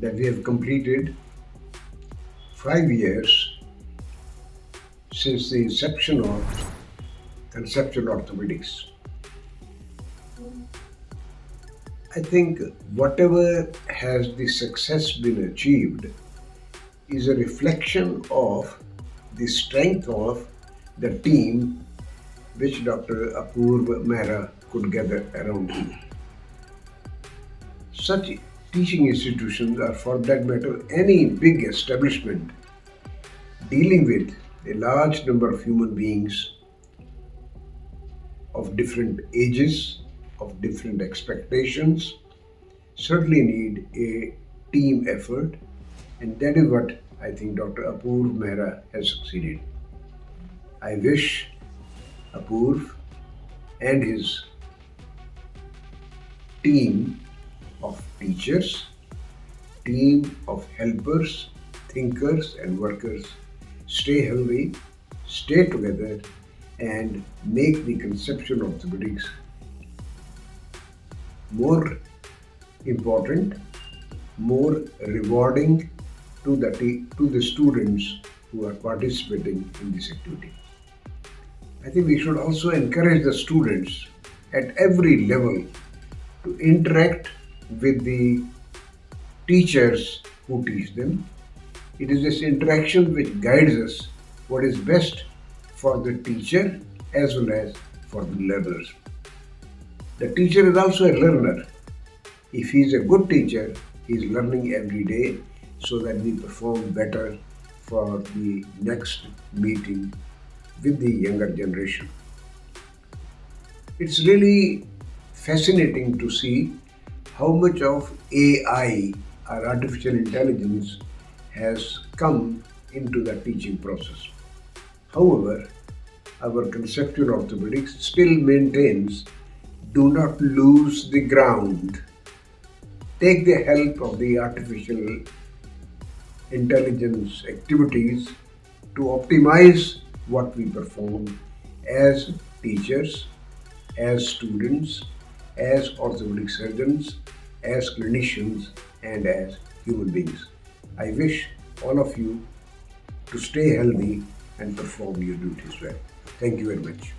that we have completed 5 years since the inception of Conceptual Orthopedics. I think whatever has the success been achieved is a reflection of the strength of the team which Dr. Apurv Mehra could gather around him. Such teaching institutions, or for that matter any big establishment dealing with a large number of human beings of different ages, of different expectations, certainly need a team effort, and that is what I think Dr. Apurv Mehra has succeeded. I wish Apurv and his team of teachers, team of helpers, thinkers and workers stay healthy, stay together, and make the conceptual orthopedics more important, more rewarding to the students who are participating in this activity. I think we should also encourage the students at every level to interact with the teachers who teach them. It is this interaction which guides us what is best for the teacher as well as for the learners. The teacher is also a learner. If he is a good teacher, he is learning every day so that we perform better for the next meeting with the younger generation. It's really fascinating to see how much of AI, or artificial intelligence, has come into the teaching process. However, our conceptual orthopedics still maintains do not lose the ground. Take the help of the artificial intelligence activities to optimize what we perform as teachers, as students, as orthopedic surgeons, as clinicians, and as human beings. I wish all of you to stay healthy and perform your duties well. Thank you very much.